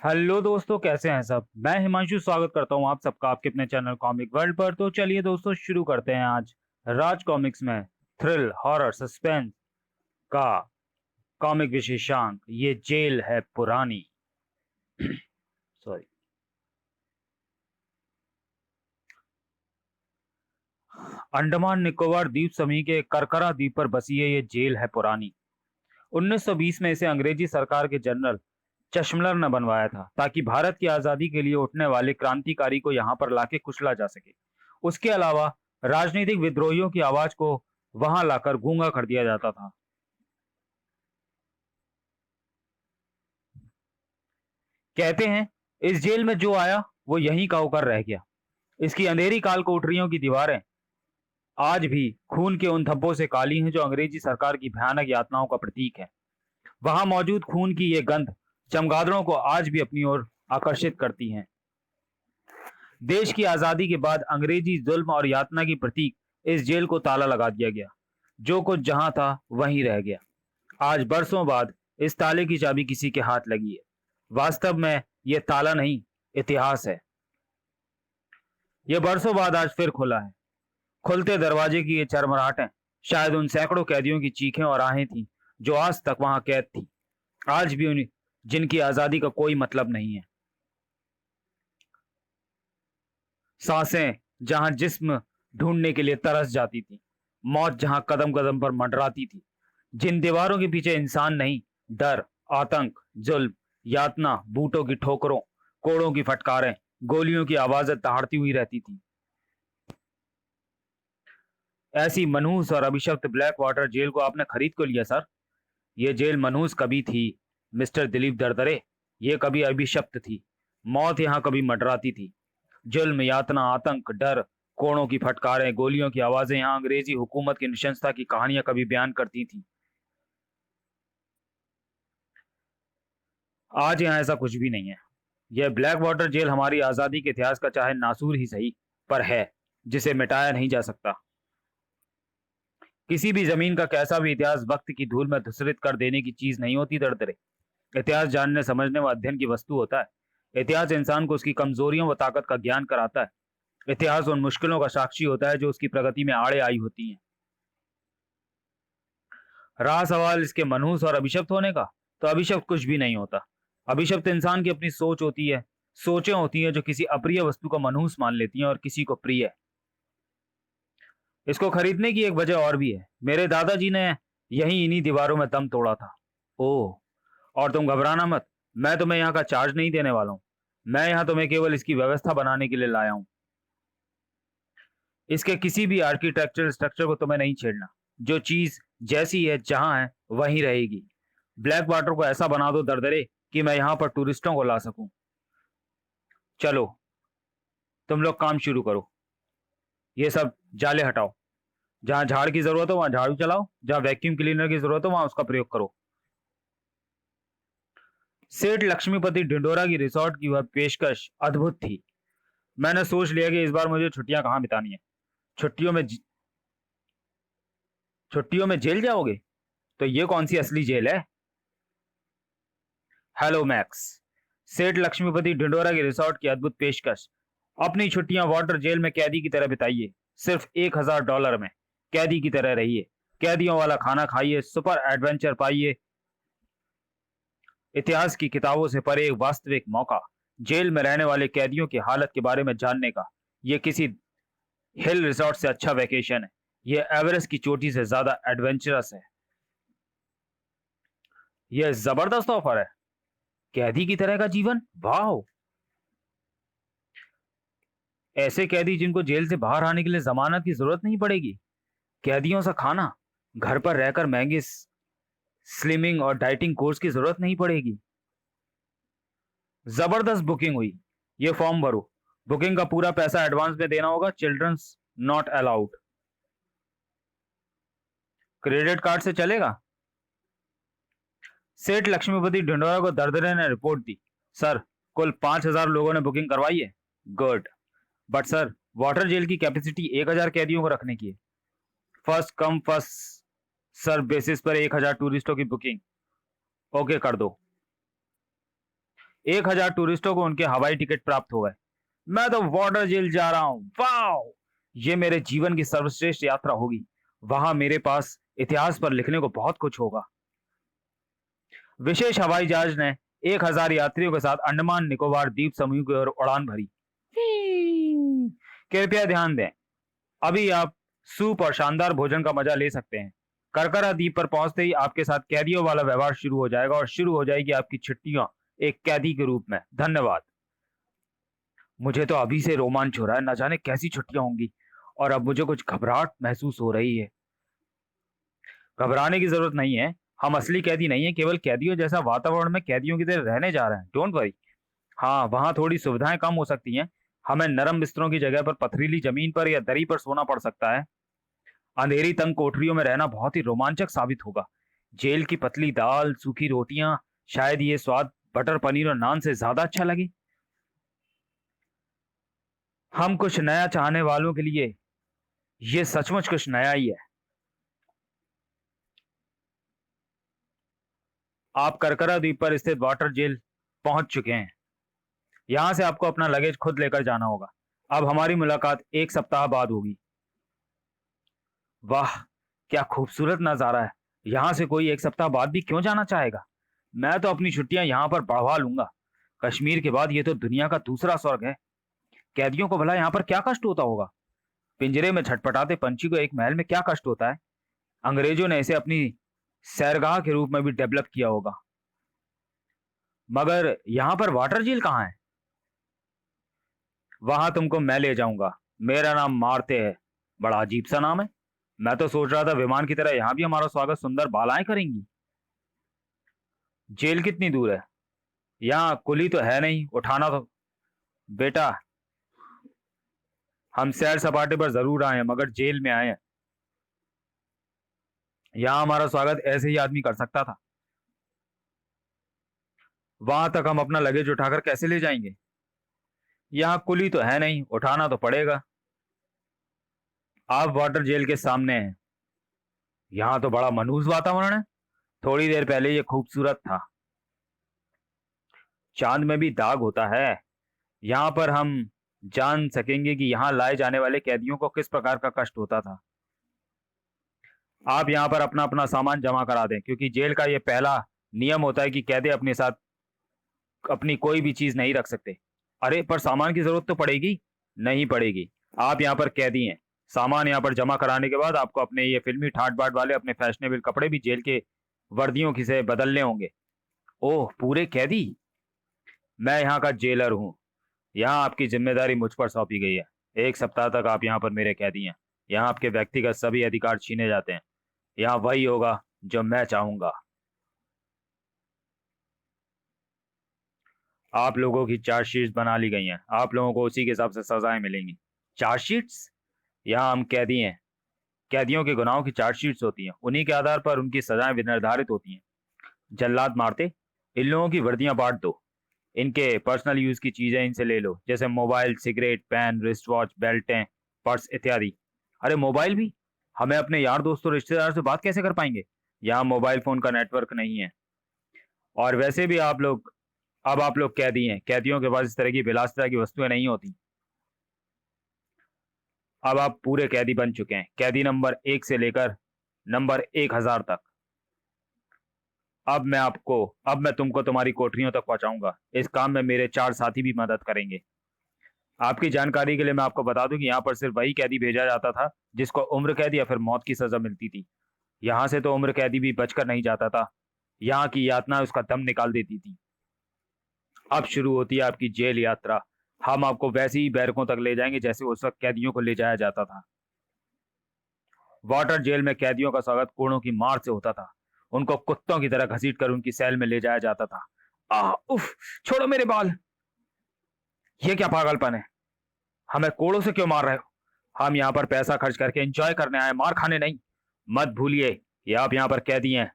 Hello दोस्तों, कैसे हैं सब। मैं हिमांशु स्वागत करता हूं आप सबका आपके अपने चैनल कॉमिक वर्ल्ड पर। तो चलिए दोस्तों, शुरू करते हैं आज राज कॉमिक्स में थ्रिल हॉरर सस्पेंस का कॉमिक विशेषांक, ये जेल है पुरानी। सॉरी। अंडमान निकोबार द्वीप समूह के करकरा द्वीप पर बसी है ये जेल है पुरानी। 1920 में इसे अंग्रेजी सरकार के जनरल चश्मलर ने बनवाया था ताकि भारत की आजादी के लिए उठने वाले क्रांतिकारी को यहाँ पर लाके कुचला जा सके। उसके अलावा राजनीतिक विद्रोहियों की आवाज को वहां लाकर गूंगा कर दिया जाता था। कहते हैं इस जेल में जो आया वो यहीं का होकर रह गया। इसकी अंधेरी काल कोठरियों की दीवारें आज भी खून के उन धब्बों से काली हैं जो अंग्रेजी सरकार की भयानक यातनाओं का प्रतीक है। वहां मौजूद खून की ये गंध चमगादड़ों को आज भी अपनी ओर आकर्षित करती है। देश की आजादी के बाद अंग्रेजी जुल्म और यातना की प्रतीक इस जेल को ताला लगा दिया गया। जो कुछ जहां था वहीं रह गया। आज बरसों बाद इस ताले की चाबी किसी के हाथ लगी है। वास्तव में यह ताला नहीं, इतिहास है। यह बरसों बाद आज फिर खुला है। खुलते दरवाजे की ये चरमराहटें शायद उन सैकड़ों कैदियों की चीखें और आहें थीं जो आज तक वहां कैद थी। आज भी उन्हें जिनकी आजादी का कोई मतलब नहीं है। सांसें जहां जिस्म ढूंढने के लिए तरस जाती थी। मौत जहां कदम कदम पर मंडराती थी। जिन दीवारों के पीछे इंसान नहीं, डर, आतंक, जुल्म, यातना, बूटों की ठोकरों, कोड़ों की फटकारें, गोलियों की आवाजें दहाड़ती हुई रहती थी। ऐसी मनहूस और अभिशप्त ब्लैक वाटर जेल को आपने खरीद को लिया सर। ये जेल मनहूस कभी थी मिस्टर दिलीप दरदरे। ये कभी अभिशप्त थी। मौत यहां कभी मंडराती थी। जुल्म, यातना, आतंक, डर, कोड़ों की फटकारें, गोलियों की आवाजें यहां अंग्रेजी हुकूमत की निशंसता की कहानियां कभी बयान करती थी। आज यहां ऐसा कुछ भी नहीं है। यह ब्लैक वाटर जेल हमारी आजादी के इतिहास का चाहे नासूर ही सही, पर है, जिसे मिटाया नहीं जा सकता। किसी भी जमीन का कैसा भी इतिहास वक्त की धूल में धूसरित कर देने की चीज नहीं होती दरदरे। इतिहास जानने, समझने व अध्ययन की वस्तु होता है। इतिहास इंसान को उसकी कमजोरियों व ताकत का ज्ञान कराता है। इतिहास उन मुश्किलों का साक्षी होता है जो उसकी प्रगति में आड़े आई होती हैं। रहा सवाल इसके मनहूस और अभिशप्त होने का, तो अभिशप्त कुछ भी नहीं होता। अभिशप्त इंसान की अपनी सोच होती है। सोचें होती हैं जो किसी अप्रिय वस्तु को मनहूस मान लेती हैं और किसी को प्रिय। इसको खरीदने की एक वजह और भी है। मेरे दादाजी ने यही इन्हीं दीवारों में दम तोड़ा था। ओह, और तुम घबराना मत। मैं तुम्हें यहाँ का चार्ज नहीं देने वाला हूँ। मैं यहाँ तुम्हें केवल इसकी व्यवस्था बनाने के लिए लाया हूँ। इसके किसी भी आर्किटेक्चरल स्ट्रक्चर को तुम्हें नहीं छेड़ना। जो चीज जैसी है जहां है वहीं रहेगी। ब्लैक वाटर को ऐसा बना दो दरदरे कि मैं यहाँ पर टूरिस्टों को ला सकूं। चलो, तुम लोग काम शुरू करो। ये सब जाले हटाओ। जहां झाड़ की जरूरत हो वहां झाड़ू चलाओ। जहां वैक्यूम क्लीनर की जरूरत हो वहां उसका प्रयोग करो। सेठ लक्ष्मीपति ढिंडोरा की रिसोर्ट की वह पेशकश अद्भुत थी। मैंने सोच लिया कि इस बार मुझे छुट्टियां कहाँ बितानी है। छुट्टियों में छुट्टियों में जेल जाओगे? तो ये कौन सी असली जेल है? Hello max. सेठ लक्ष्मीपति ढिंडोरा की रिसोर्ट की अद्भुत पेशकश। अपनी छुट्टियां वाटर जेल में कैदी की तरह बिताइए। सिर्फ $1000 में कैदी की तरह रहिए। कैदियों वाला खाना खाइए, सुपर एडवेंचर पाइए। इतिहास की किताबों से परे एक वास्तविक मौका। जेल में रहने वाले कैदियों की हालत के बारे में जानने का। यह किसी हिल रिसोर्ट से अच्छा वेकेशन है। यह एवरेस्ट की चोटी से ज्यादा एडवेंचरस है। यह जबरदस्त ऑफर है। कैदी की तरह का जीवन, वाह। ऐसे कैदी जिनको जेल से बाहर आने के लिए जमानत की जरूरत नहीं पड़ेगी। कैदियों सा खाना, घर पर रहकर महंगे स्लिमिंग और डाइटिंग कोर्स की जरूरत नहीं पड़ेगी। जबरदस्त बुकिंग हुई। ये फॉर्म भरो। बुकिंग का पूरा पैसा एडवांस में देना होगा। Childrens not allowed. Credit card से चलेगा? सेठ लक्ष्मीपति ढिंडोरा को दरदरे ने रिपोर्ट दी। सर, कुल 5000 लोगों ने बुकिंग करवाई है। Good. But sir, water jail की कैपेसिटी 1000 कैदियों को रखने की है। First come first serve basis पर 1000 टूरिस्टों की बुकिंग ओके कर दो। 1000 टूरिस्टों को उनके हवाई टिकट प्राप्त हो गए। मैं तो वाटर जेल जा रहा हूँ, वाह! ये मेरे जीवन की सर्वश्रेष्ठ यात्रा होगी। वहां मेरे पास इतिहास पर लिखने को बहुत कुछ होगा। विशेष हवाई जहाज ने 1000 यात्रियों के साथ अंडमान निकोबार द्वीप समूह की ओर उड़ान भरी। कृपया ध्यान दें, अभी आप सूप और शानदार भोजन का मजा ले सकते हैं। करकरा द्वीप पर पहुंचते ही आपके साथ कैदियों वाला व्यवहार शुरू हो जाएगा और शुरू हो जाएगी आपकी छुट्टियां एक कैदी के रूप में। धन्यवाद। मुझे तो अभी से रोमांच हो रहा है, न जाने कैसी छुट्टियां होंगी। और अब मुझे कुछ घबराहट महसूस हो रही है। घबराने की जरूरत नहीं है, हम असली कैदी नहीं है, केवल कैदियों जैसा वातावरण में कैदियों की तरह रहने जा रहे हैं। Don't worry. हाँ, वहां थोड़ी सुविधाएं कम हो सकती हैं। हमें नरम बिस्तरों की जगह पर पथरीली जमीन पर या दरी पर सोना पड़ सकता है। अंधेरी तंग कोठरियों में रहना बहुत ही रोमांचक साबित होगा। जेल की पतली दाल, सूखी रोटियां, शायद ये स्वाद बटर पनीर और नान से ज्यादा अच्छा लगे। हम कुछ नया चाहने वालों के लिए ये सचमुच कुछ नया ही है। आप करकरा द्वीप पर स्थित वाटर जेल पहुंच चुके हैं। यहां से आपको अपना लगेज खुद लेकर जाना होगा। अब हमारी मुलाकात 1 सप्ताह बाद होगी। वाह, क्या खूबसूरत नजारा है। यहां से कोई 1 सप्ताह बाद भी क्यों जाना चाहेगा। मैं तो अपनी छुट्टियां यहां पर बढ़वा लूंगा। कश्मीर के बाद ये तो दुनिया का दूसरा स्वर्ग है। कैदियों को भला यहाँ पर क्या कष्ट होता होगा। पिंजरे में छटपटाते पंछी को एक महल में क्या कष्ट होता है। अंग्रेजों ने इसे अपनी सैरगाह के रूप में भी डेवलप किया होगा। मगर यहाँ पर वाटर झील कहाँ है। वहां तुमको मैं ले जाऊंगा। मेरा नाम मारते है। बड़ा अजीब सा नाम है। मैं तो सोच रहा था विमान की तरह यहाँ भी हमारा स्वागत सुंदर बालाएं करेंगी। जेल कितनी दूर है। यहाँ कुली तो है नहीं, उठाना तो। बेटा, हम सैर सपाटे पर जरूर आए हैं मगर जेल में आए हैं। यहाँ हमारा स्वागत ऐसे ही आदमी कर सकता था। वहां तक हम अपना लगेज उठाकर कैसे ले जाएंगे। यहाँ कुली तो है नहीं, उठाना तो पड़ेगा। आप वाटर जेल के सामने हैं। यहाँ तो बड़ा मनहूस वातावरण है। थोड़ी देर पहले ये खूबसूरत था। चांद में भी दाग होता है। यहाँ पर हम जान सकेंगे कि यहाँ लाए जाने वाले कैदियों को किस प्रकार का कष्ट होता था। आप यहाँ पर अपना अपना सामान जमा करा दें, क्योंकि जेल का ये पहला नियम होता है कि कैदी अपने साथ अपनी कोई भी चीज नहीं रख सकते। अरे, पर सामान की जरूरत तो पड़ेगी। नहीं पड़ेगी। आप यहाँ पर कैदी हैं। सामान यहाँ पर जमा कराने के बाद आपको अपने ये फिल्मी ठाट बाट वाले अपने फैशनेबल कपड़े भी जेल के वर्दियों की से बदलने होंगे। ओह, पूरे कैदी। मैं यहाँ का जेलर हूँ। यहाँ आपकी जिम्मेदारी मुझ पर सौंपी गई है। 1 सप्ताह तक आप यहाँ पर मेरे कैदी हैं। यहाँ आपके व्यक्तिगत सभी अधिकार छीने जाते हैं। यहाँ वही होगा जो मैं चाहूंगा। आप लोगों की चार्जशीट बना ली गई हैं। आप लोगों को उसी के हिसाब से सजाएं मिलेंगी। चार्जशीट्स। यहाँ हम कैदी हैं। कैदियों के गुनाहों की चार्जशीट्स होती हैं, उन्हीं के आधार पर उनकी सजाएं निर्धारित होती हैं। जल्लाद मारते, इन लोगों की वर्दियां बांट दो। इनके पर्सनल यूज की चीजें इनसे ले लो, जैसे mobile, cigarette, pen, wrist watch, बेल्टें, पर्स इत्यादि। अरे, मोबाइल भी। हमें अपने यार दोस्तों रिश्तेदार से बात कैसे कर पाएंगे। यहाँ मोबाइल फोन का नेटवर्क नहीं है। और वैसे भी अब आप लोग कैदी हैं। कैदियों के पास इस तरह की विलासिता की वस्तुएं नहीं होती। अब आप पूरे कैदी बन चुके हैं, कैदी नंबर 1 से लेकर नंबर 1000 तक। अब मैं तुमको तुम्हारी कोठरियों तक पहुंचाऊंगा। इस काम में मेरे 4 साथी भी मदद करेंगे। आपकी जानकारी के लिए मैं आपको बता दूं कि यहाँ पर सिर्फ वही कैदी भेजा जाता था जिसको उम्र कैद या फिर मौत की सजा मिलती थी। यहाँ से तो उम्र कैदी भी बचकर नहीं जाता था। यहाँ की यातना उसका दम निकाल देती थी। अब शुरू होती है आपकी जेल यात्रा। हम आपको वैसे ही बैरकों तक ले जाएंगे जैसे उस वक्त कैदियों को ले जाया जाता था। वाटर जेल में कैदियों का स्वागत कोड़ों की मार से होता था। उनको कुत्तों की तरह घसीटकर उनकी सेल में ले जाया जाता था। उफ, छोड़ो मेरे बाल। ये क्या पागलपन है। हमें कोड़ों से क्यों मार रहे हो। हम यहाँ पर पैसा खर्च करके एंजॉय करने आए, मार खाने नहीं। मत भूलिए, ये आप यहाँ पर कैदी हैं।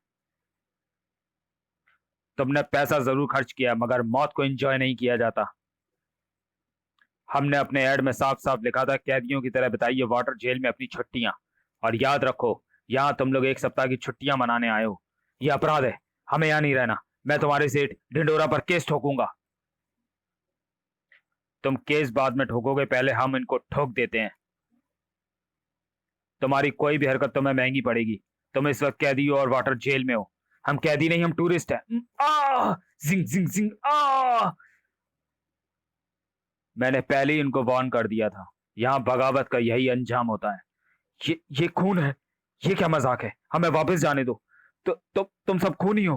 तुमने पैसा जरूर खर्च किया, मगर मौत को एंजॉय नहीं किया जाता। हमने अपने ऐड में साफ साफ लिखा था, कैदियों की तरह बिताइए वाटर जेल में अपनी छुट्टियां। और याद रखो, यहाँ तुम लोग 1 सप्ताह की छुट्टियां मनाने आए हो। यह अपराध है। हमें यहाँ नहीं रहना। मैं तुम्हारे सेठ ढिंडोरा पर केस ठोकूंगा। तुम केस बाद में ठोकोगे, पहले हम इनको ठोक देते हैं। तुम्हारी कोई भी हरकत तुम्हें महंगी पड़ेगी। तुम इस वक्त कैदी हो और वाटर जेल में हो। हम कैदी नहीं, हम टूरिस्ट हैं। आ जिंग जिंग जिंग आ मैंने पहले ही इनको वार्न कर दिया था, यहाँ बगावत का यही अंजाम होता है। ये खून है। ये क्या मजाक है? हमें वापस जाने दो। तुम सब खूनी हो।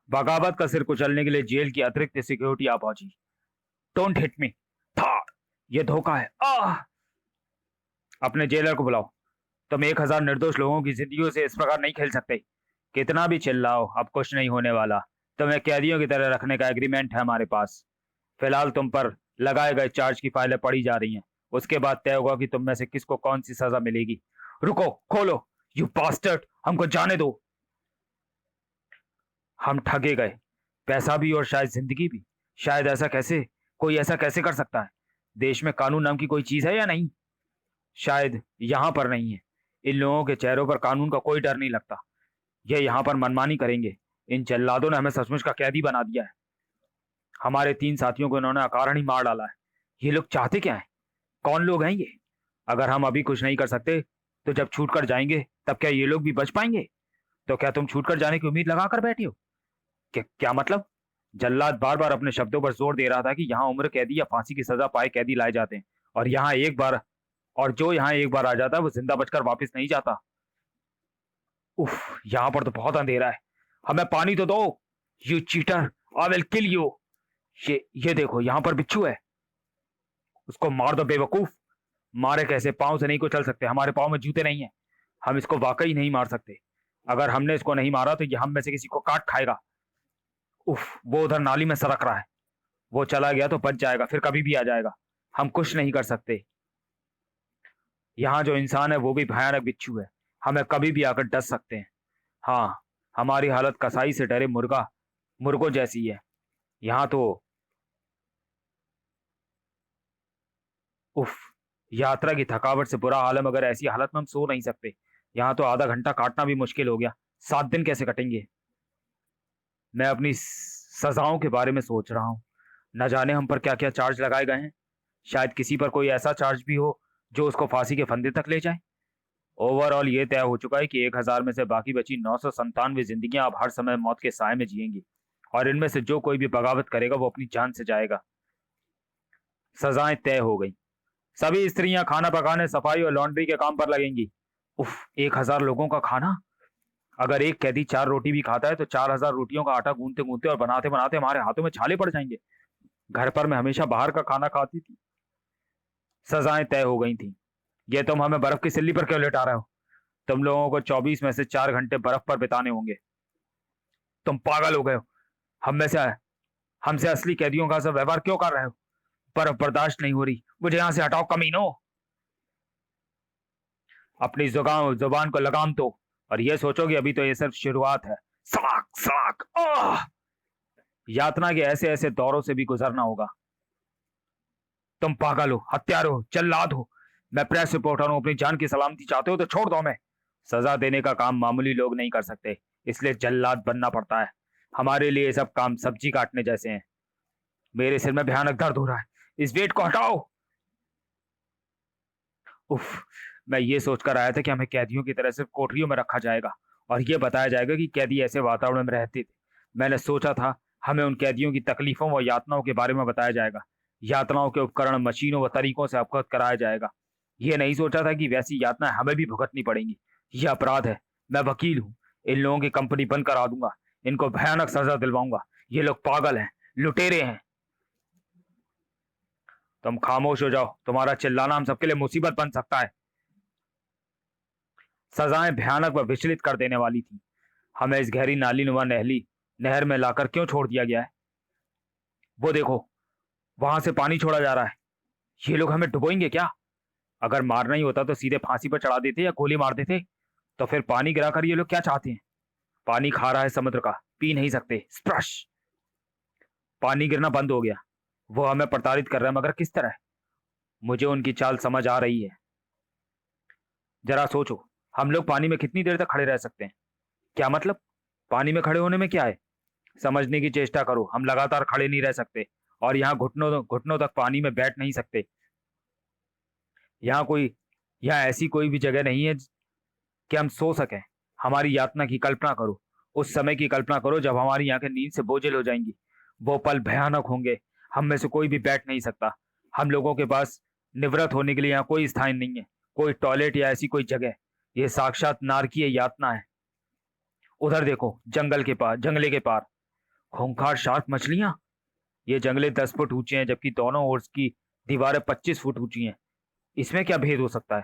बगावत का सिर कुचलने के लिए जेल की अतिरिक्त सिक्योरिटी आ पहुंची। Don't hit me. था ये धोखा है। अपने जेलर को बुलाओ। तुम 1000 निर्दोष लोगों की जिंदगियों से इस प्रकार नहीं खेल सकते। कितना भी चिल्लाओ, अब कुछ नहीं होने वाला। तुम्हें कैदियों की तरह रखने का एग्रीमेंट है हमारे पास। फिलहाल तुम पर लगाए गए चार्ज की फाइलें पड़ी जा रही हैं। उसके बाद तय होगा कि तुम में से किसको कौन सी सजा मिलेगी। रुको, खोलो। यू बास्टर्ड, हमको जाने दो। हम ठगे गए, पैसा भी और शायद जिंदगी भी। शायद कोई ऐसा कैसे कर सकता है? देश में कानून नाम की कोई चीज है या नहीं? शायद यहां पर नहीं है। इन लोगों के चेहरों पर कानून का कोई डर नहीं लगता। ये यहां पर मनमानी करेंगे। इन जल्लादों ने हमें सचमुच का कैदी बना दिया है। हमारे 3 साथियों को इन्होंने अकारण ही मार डाला है। ये लोग चाहते क्या है? कौन लोग हैं ये? अगर हम अभी कुछ नहीं कर सकते तो जब छूट कर जाएंगे तब क्या ये लोग भी बच पाएंगे? तो क्या तुम छूट कर जाने की उम्मीद लगा कर बैठे हो? क्या मतलब? जल्लाद बार बार अपने शब्दों पर जोर दे रहा था कि यहाँ उम्र कैदी या फांसी की सजा पाए कैदी लाए जाते हैं, और जो यहाँ एक बार आ जाता है वो जिंदा बचकर वापस नहीं जाता। उफ, यहाँ पर तो बहुत अंधेरा है। हमें पानी तो दो। You cheater, I will kill you. ये देखो, यहाँ पर बिच्छू है। उसको मार दो बेवकूफ। मारे कैसे? पांव से नहीं को चल सकते। हमारे पांव में जूते नहीं है। हम इसको वाकई नहीं मार सकते। अगर हमने इसको नहीं मारा तो ये हम में से किसी को काट खाएगा। उफ, वो उधर नाली में सरक रहा है। वो चला गया तो बच जाएगा, फिर कभी भी आ जाएगा। हम कुछ नहीं कर सकते। यहाँ जो इंसान है वो भी भयानक बिच्छू है। हमें कभी भी आकर डस सकते हैं। हाँ, हमारी हालत कसाई से डरे मुर्गों जैसी है। यहाँ तो उफ, यात्रा की थकावट से बुरा हाल है, मगर ऐसी हालत में हम सो नहीं सकते। यहाँ तो आधा घंटा काटना भी मुश्किल हो गया। 7 दिन कैसे कटेंगे? मैं अपनी सजाओं के बारे में सोच रहा हूँ। न जाने हम पर क्या क्या चार्ज लगाए गए हैं। शायद किसी पर कोई ऐसा चार्ज भी हो जो उसको फांसी के फंदे तक ले जाए। ओवरऑल ये तय हो चुका है कि 1000 में से बाकी बची 997 जिंदगियां अब हर समय मौत के साए में जिएंगी, और इनमें से जो कोई भी बगावत करेगा वो अपनी जान से जाएगा। सजाएं तय हो गई। सभी स्त्रियां खाना पकाने, सफाई और लॉन्ड्री के काम पर लगेंगी। उफ, 1000 लोगों का खाना। अगर एक कैदी 4 रोटी भी खाता है तो 4000 रोटियों का आटा गूंथते गूंथते और बनाते बनाते हमारे हाथों में छाले पड़ जाएंगे। घर पर मैं हमेशा बाहर का खाना खाती थी। सजाएं तय हो गई थी। ये तुम हमें बर्फ की सिल्ली पर क्यों लेटा रहे हो? तुम लोगों को 24 में से 4 घंटे बर्फ पर बिताने होंगे। तुम पागल हो गए हो? हम में से हमसे असली कैदियों का सब व्यवहार क्यों कर रहे हो? बर्फ बर्दाश्त नहीं हो रही। मुझे यहां से हटाओ कमीनो। अपनी जुबान को लगाम दो और ये सोचो कि अभी तो ये सिर्फ शुरुआत है। सड़ाक सड़ाक। यातना के ऐसे ऐसे दौरों से भी गुजरना होगा। तुम पागल हो, हत्यार हो, जल्लाद हो। मैं प्रेस रिपोर्टर हूं। अपनी जान की सलामती चाहते हो तो छोड़ दो हमें। सजा देने का काम मामूली लोग नहीं कर सकते, इसलिए जल्लाद बनना पड़ता है। हमारे लिए ये सब काम सब्जी काटने जैसे हैं। मेरे सिर में भयानक दर्द हो रहा है। इस वेट को हटाओ। उफ, मैं ये सोचकर आया था कि हमें कैदियों की तरह सिर्फ कोठरियों में रखा जाएगा और ये बताया जाएगा कि कैदी ऐसे वातावरण में रहते थे। मैंने सोचा था हमें उन कैदियों की तकलीफों व यातनाओं के बारे में बताया जाएगा। यातनाओं के उपकरण, मशीनों व तरीकों से अवगत कराया जाएगा। ये नहीं सोचा था कि वैसी यातनाएं हमें भी भुगतनी पड़ेंगी। यह अपराध है। मैं वकील हूँ। इन लोगों की कंपनी बंद करा दूंगा। इनको भयानक सजा दिलवाऊंगा। ये लोग पागल हैं, लुटेरे हैं। तुम खामोश हो जाओ। तुम्हारा चिल्लाना हम सबके लिए मुसीबत बन सकता है। सजाएं भयानक व विचलित कर देने वाली थी। हमें इस गहरी नाली नुमा नहर में लाकर क्यों छोड़ दिया गया है? वो देखो, वहां से पानी छोड़ा जा रहा है। ये लोग हमें डुबोएंगे क्या? अगर मारना ही होता तो सीधे फांसी पर चढ़ा देते या गोली मार देते। तो फिर पानी गिराकर ये लोग क्या चाहते हैं? पानी खा रहा है समुद्र का, पी नहीं सकते। स्प्रश। पानी गिरना बंद हो गया। वो हमें प्रताड़ित कर रहा है, मगर किस तरह? मुझे उनकी चाल समझ आ रही है। जरा सोचो, हम लोग पानी में कितनी देर तक खड़े रह सकते हैं? क्या मतलब? पानी में खड़े होने में क्या है? समझने की चेष्टा करो, हम लगातार खड़े नहीं रह सकते और यहाँ घुटनों घुटनों तक पानी में बैठ नहीं सकते। यहाँ कोई यहाँ ऐसी कोई भी जगह नहीं है कि हम सो सकें। हमारी यातना की कल्पना करो, उस समय की कल्पना करो जब हमारी आंखें नींद से बोझिल हो जाएंगी। वो पल भयानक होंगे। हम में से कोई भी बैठ नहीं सकता। हम लोगों के पास निवृत्त होने के लिए यहाँ कोई स्थान नहीं है, कोई टॉयलेट या ऐसी कोई जगह। ये साक्षात नारकीय यातना है। उधर देखो, जंगल के पार, जंगले के पार खूंखार शार्क मछलियां। ये जंगले 10 फुट ऊंचे हैं जबकि दोनों ओर की दीवारें 25 फुट ऊंची हैं। इसमें क्या भेद हो सकता है?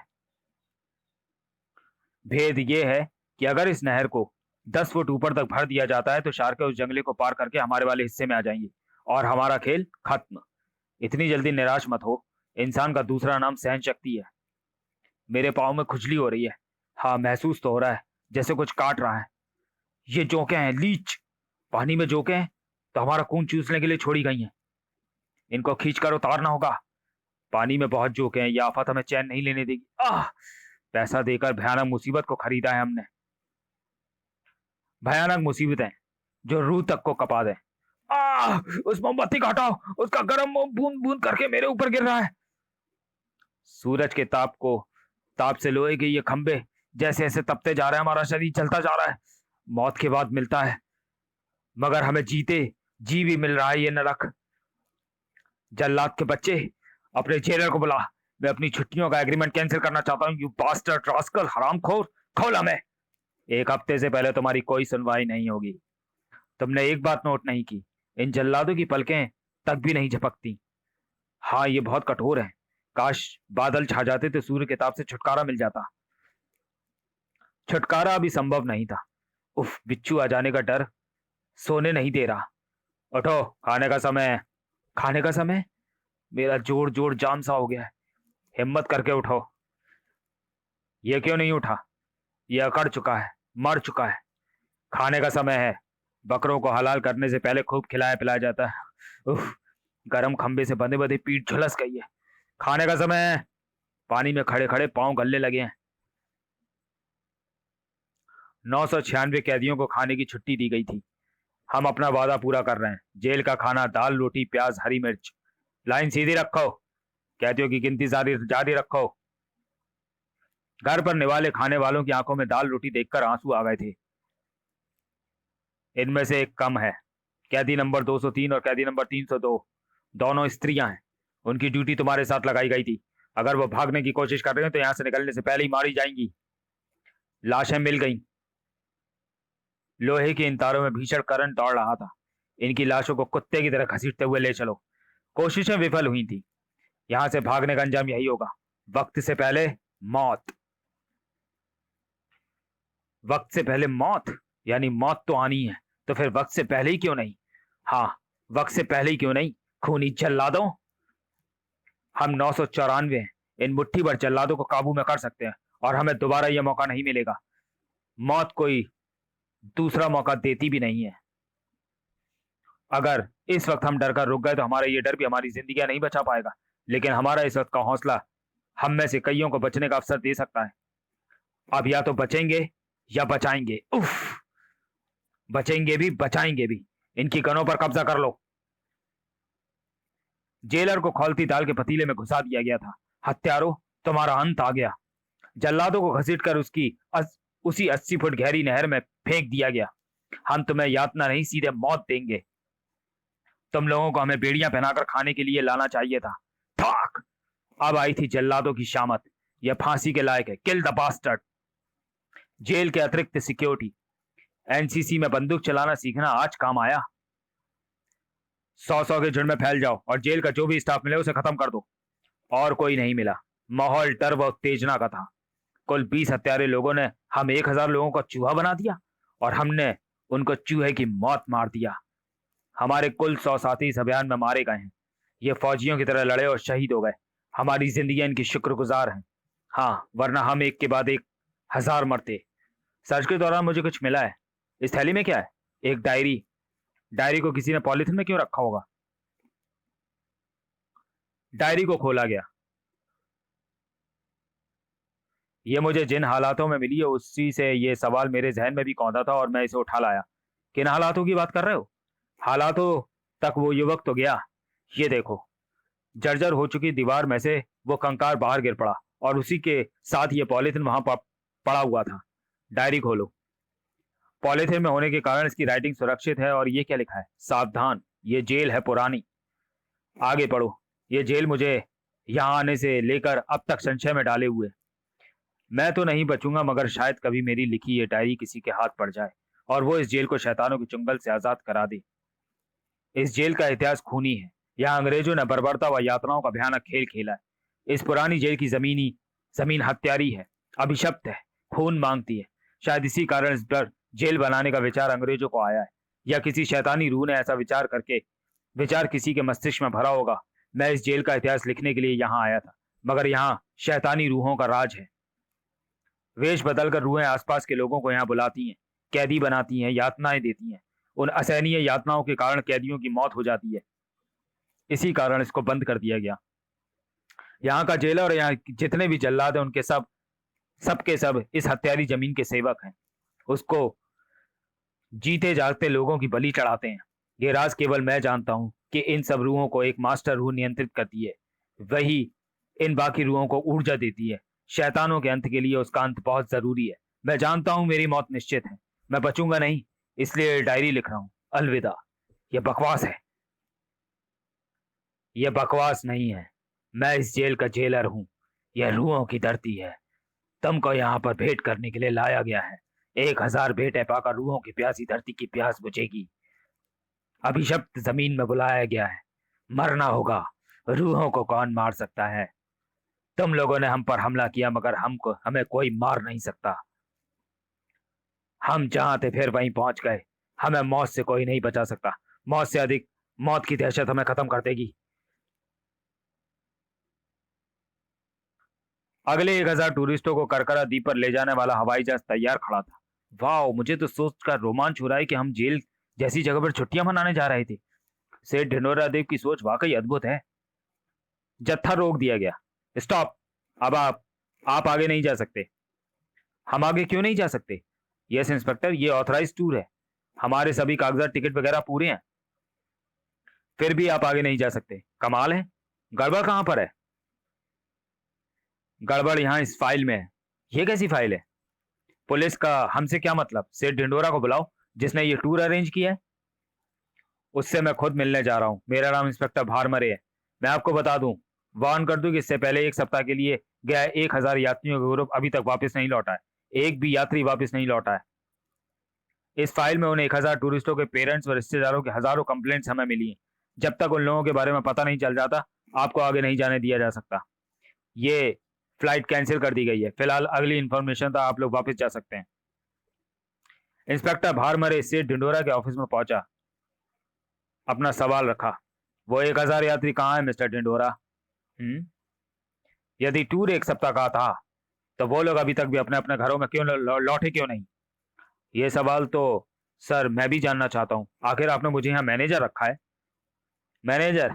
भेद ये है कि अगर इस नहर को 10 फुट ऊपर तक भर दिया जाता है तो शार्क उस जंगले को पार करके हमारे वाले हिस्से में आ जाएंगे और हमारा खेल खत्म। इतनी जल्दी निराश मत हो। इंसान का दूसरा नाम सहन शक्ति है। मेरे पाँव में खुजली हो रही है। हाँ, महसूस तो हो रहा है जैसे कुछ काट रहा है। ये जोंके हैं, लीच। पानी में जोंके हैं तो हमारा खून चूसने के लिए छोड़ी गई हैं। इनको खींचकर उतारना होगा। पानी में बहुत जोंके हैं, ये आफत हमें चैन नहीं लेने देगी। पैसा देकर भयानक मुसीबत को खरीदा है हमने। भयानक मुसीबतें जो रूह तक को कपा दें। उस मोमबत्ती को हटाओ, उसका गर्म मोम बूंद बूंद करके मेरे ऊपर गिर रहा है। सूरज के ताप से लोहे के ये खंभे जैसे ऐसे तपते जा रहे हैं। हमारा शरीर जलता जा रहा है। मौत के बाद मिलता है, मगर हमें जी भी मिल रहा है ये नरक। जल्लाद के बच्चे, अपने जेलर को बुला। मैं अपनी छुट्टियों का एग्रीमेंट कैंसिल करना चाहता हूँ। यू बास्टर्ड रास्कल, हरामखोर, खोल हमें। 1 हफ्ते से पहले तुम्हारी कोई सुनवाई नहीं होगी। तुमने एक बात नोट नहीं की, इन जल्लादों की पलकें तक भी नहीं झपकती। हाँ, ये बहुत कठोर है। काश बादल छा जाते तो सूर्य के ताप से छुटकारा मिल जाता। छुटकारा अभी संभव नहीं था। उफ, बिच्छू आ जाने का डर सोने नहीं दे रहा। उठो, खाने का समय है। खाने का समय? मेरा जोड़ जोड़ जाम सा हो गया है। हिम्मत करके उठो। ये क्यों नहीं उठा? ये अकड़ चुका है, मर चुका है। खाने का समय है। बकरों को हलाल करने से पहले खूब खिलाया पिलाया जाता है। उफ, गरम खंबे से बंधे बंधे पीठ झुलस गई है। खाने का समय है। पानी में खड़े खड़े पांव गलने लगे हैं। 996 कैदियों को खाने की छुट्टी दी गई थी। हम अपना वादा पूरा कर रहे हैं। जेल का खाना, दाल रोटी प्याज हरी मिर्च। लाइन सीधी रखो। कैदियों की गिनती जारी जारी रखो। घर पर निवाले खाने वालों की आंखों में दाल रोटी देखकर आंसू आ गए थे। इनमें से एक कम है। कैदी नंबर 203 और कैदी नंबर 302 दोनों स्त्रियां हैं। उनकी ड्यूटी तुम्हारे साथ लगाई गई थी। अगर वो भागने की कोशिश कर रहे हैं तो यहां से निकलने से पहले ही मारी जाएंगी। लाशें मिल गई। लोहे के इन तारों में भीषण करंट दौड़ रहा था। इनकी लाशों को कुत्ते की तरह घसीटते हुए ले चलो। कोशिशें विफल हुई थी। यहां से भागने का अंजाम यही होगा। वक्त से पहले मौत। वक्त से पहले मौत? यानी मौत तो आनी है, तो फिर वक्त से पहले ही क्यों नहीं? हाँ, वक्त से पहले ही क्यों नहीं? खूनी जल्लादों, हम 994 हैं। इन मुट्ठी भर जल्लादों को काबू में कर सकते हैं और हमें दोबारा यह मौका नहीं मिलेगा। मौत कोई दूसरा मौका देती भी नहीं है। अगर इस वक्त हम डर कर रुक गए तो हमारा ये डर भी हमारी जिंदगी नहीं बचा पाएगा। लेकिन हमारा इस वक्त का हौसला हम में से कईयों को बचने का अवसर दे सकता है। अब या तो बचेंगे या बचाएंगे। उफ, बचेंगे भी बचाएंगे भी। इनकी गनों पर कब्जा कर लो। जेलर को खौलती दाल के पतीले में घुसा दिया गया था। हत्यारों, तुम्हारा अंत आ गया। जल्लादों को घसीटकर उसी 80 फुट गहरी नहर में फेंक दिया गया। हम तुम्हें यातना नहीं, सीधे मौत देंगे। तुम लोगों को हमें बेड़ियां पहनाकर खाने के लिए लाना चाहिए था। ठाक! अब आई थी जल्लादों की शामत। यह फांसी के लायक है। Kill the bastard. जेल के अतिरिक्त सिक्योरिटी, एनसीसी में बंदूक चलाना सीखना आज काम आया। 100 के झुंड में फैल जाओ और जेल का जो भी स्टाफ मिले उसे खत्म कर दो। और कोई नहीं मिला। माहौल डर व उत्तेजना का था। कुल 20 हत्यारे लोगों ने हम 1000 लोगों को चूहा बना दिया और हमने उनको चूहे की मौत मार दिया। हमारे कुल 100 साथी इस अभियान में मारे गए हैं। ये फौजियों की तरह लड़े और शहीद हो गए। हमारी जिंदगी इनकी शुक्रगुजार हैं। हाँ, वरना हम एक के बाद एक 1000 मरते। सर्च के दौरान मुझे कुछ मिला है। इस थैली में क्या है? एक डायरी। डायरी को किसी ने पॉलिथीन में क्यों रखा होगा? डायरी को खोला गया। ये मुझे जिन हालातों में मिली है उसी से ये सवाल मेरे जहन में भी कौंधा था और मैं इसे उठा लाया। किन हालातों की बात कर रहे हो? हालातों तक वो युवक तो गया। ये देखो, जर्जर हो चुकी दीवार में से वो कंकार बाहर गिर पड़ा और उसी के साथ ये पॉलिथीन वहां पड़ा हुआ था। डायरी खोलो। पॉलिथीन में होने के कारण इसकी राइटिंग सुरक्षित है और ये क्या लिखा है? सावधान, ये जेल है पुरानी। आगे पढ़ो। ये जेल मुझे यहाँ आने से लेकर अब तक संशय में डाले हुए। मैं तो नहीं बचूंगा, मगर शायद कभी मेरी लिखी ये डायरी किसी के हाथ पड़ जाए और वो इस जेल को शैतानों के चुंगल से आजाद करा दे। इस जेल का इतिहास खूनी है। यहाँ अंग्रेजों ने बर्बरता व यातनाओं का भयानक खेल खेला है। इस पुरानी जेल की जमीन हत्यारी है, अभिशप्त है, खून मांगती है। शायद इसी कारण इस पर जेल बनाने का विचार अंग्रेजों को आया है, या किसी शैतानी रूह ने ऐसा विचार किसी के मस्तिष्क में भरा होगा। मैं इस जेल का इतिहास लिखने के लिए यहाँ आया था, मगर यहाँ शैतानी रूहों का राज है। वेश बदलकर रूहें आसपास के लोगों को यहाँ बुलाती हैं, कैदी बनाती हैं, यातनाएं देती हैं। उन असहनीय यातनाओं के कारण कैदियों की मौत हो जाती है। इसी कारण इसको बंद कर दिया गया। यहाँ का जेलर और यहाँ जितने भी जल्लाद हैं, उनके सब इस हत्यारी जमीन के सेवक हैं। उसको जीते जागते लोगों की बलि चढ़ाते हैं। ये राज केवल मैं जानता हूं कि इन सब रूहों को एक मास्टर रूह नियंत्रित करती है। वही इन बाकी रूहों को ऊर्जा देती है। शैतानों के अंत के लिए उसका अंत बहुत जरूरी है। मैं जानता हूं मेरी मौत निश्चित है, मैं बचूंगा नहीं, इसलिए डायरी लिख रहा हूं। अलविदा। यह बकवास है। यह बकवास नहीं है। मैं इस जेल का जेलर हूं। यह रूहों की धरती है। तुमको यहाँ पर भेंट करने के लिए लाया गया है। 1000 भेंटें पाकर रूहों की प्यासी धरती की प्यास बुझेगी। अभिशप्त जमीन में बुलाया गया है। मरना होगा। रूहों को कौन मार सकता है? तुम लोगों ने हम पर हमला किया, मगर हमें कोई मार नहीं सकता। हम जहां थे फिर वहीं पहुंच गए। हमें मौत से कोई नहीं बचा सकता। मौत से अधिक मौत की दहशत हमें खत्म कर देगी। अगले 1000 टूरिस्टों को करकरा द्वीप पर ले जाने वाला हवाई जहाज तैयार खड़ा था। वाह, मुझे तो सोचकर रोमांच हो रहा है कि हम जेल जैसी जगह पर छुट्टियां मनाने जा रहे थे। सेठ ढिंडोरा देव की सोच वाकई अद्भुत है। जत्था रोक दिया गया। स्टॉप। अब आप आगे नहीं जा सकते। हम आगे क्यों नहीं जा सकते? यस इंस्पेक्टर, ये ऑथराइज टूर है। हमारे सभी कागजात, टिकट वगैरह पूरे हैं। फिर भी आप आगे नहीं जा सकते। कमाल है। गड़बड़ कहां पर है? गड़बड़ यहाँ इस फाइल में है। ये कैसी फाइल है? पुलिस का हमसे क्या मतलब? सेठ ढिंडोरा को बुलाओ, जिसने ये टूर अरेंज किया है। उससे मैं खुद मिलने जा रहा हूँ। मेरा नाम इंस्पेक्टर भारमरे है। मैं आपको बता दूं, वार्न कर दूं कि इससे पहले 1 सप्ताह के लिए गया 1000 यात्रियों का ग्रुप अभी तक वापस नहीं लौटा है। एक भी यात्री वापस नहीं लौटा है। इस फाइल में उन 1000 टूरिस्टों के पेरेंट्स और रिश्तेदारों के हजारों कंप्लेंट्स हमें मिली हैं। जब तक उन लोगों के बारे में पता नहीं चल जाता, आपको आगे नहीं जाने दिया जा सकता। ये फ्लाइट कैंसिल कर दी गई है। फिलहाल अगली इंफॉर्मेशन तक आप लोग वापस जा सकते हैं। इंस्पेक्टर भारमरे सेठ ढिंडोरा के ऑफिस में पहुंचा, अपना सवाल रखा। वो 1000 यात्री कहाँ है मिस्टर ढिंडोरा? यदि टूर 1 सप्ताह का था, तो वो लोग अभी तक भी अपने अपने घरों में क्यों लौटे क्यों नहीं? ये सवाल तो सर मैं भी जानना चाहता हूँ। आखिर आपने मुझे यहाँ मैनेजर रखा है। मैनेजर?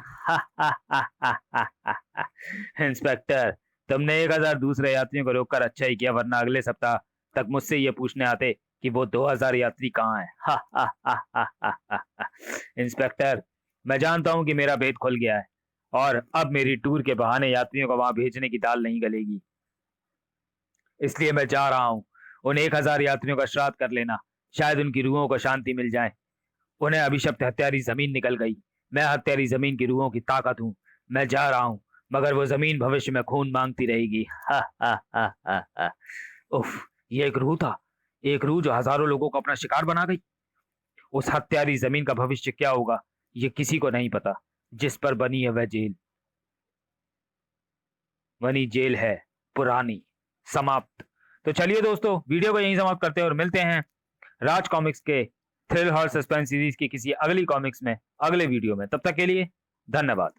इंस्पेक्टर, तुमने 1000 दूसरे यात्रियों को रोककर अच्छा ही किया, वरना अगले सप्ताह तक मुझसे ये पूछने आते कि वो 2000 यात्री कहाँ हैं। इंस्पेक्टर, मैं जानता हूं कि मेरा भेद खुल गया है और अब मेरी टूर के बहाने यात्रियों को वहां भेजने की दाल नहीं गलेगी। इसलिए मैं जा रहा हूं। उन 1000 यात्रियों का श्राद्ध कर लेना, शायद उनकी रूहों को शांति मिल जाए। उन्हें अभिशप्त हत्यारी जमीन निकल गई। मैं हत्यारी जमीन की रूहों की ताकत हूं। मैं जा रहा हूं, मगर वो जमीन भविष्य में खून मांगती रहेगी। उफ, ये एक रूह था। एक रूह जो हजारों लोगों को अपना शिकार बना गई। उस हत्यारी जमीन का भविष्य क्या होगा, ये किसी को नहीं पता। जिस पर बनी है वह जेल, बनी जेल है पुरानी। समाप्त। तो चलिए दोस्तों, वीडियो को यहीं समाप्त करते हैं और मिलते हैं राज कॉमिक्स के थ्रिल हॉर सस्पेंस सीरीज की किसी अगली कॉमिक्स में, अगले वीडियो में। तब तक के लिए धन्यवाद।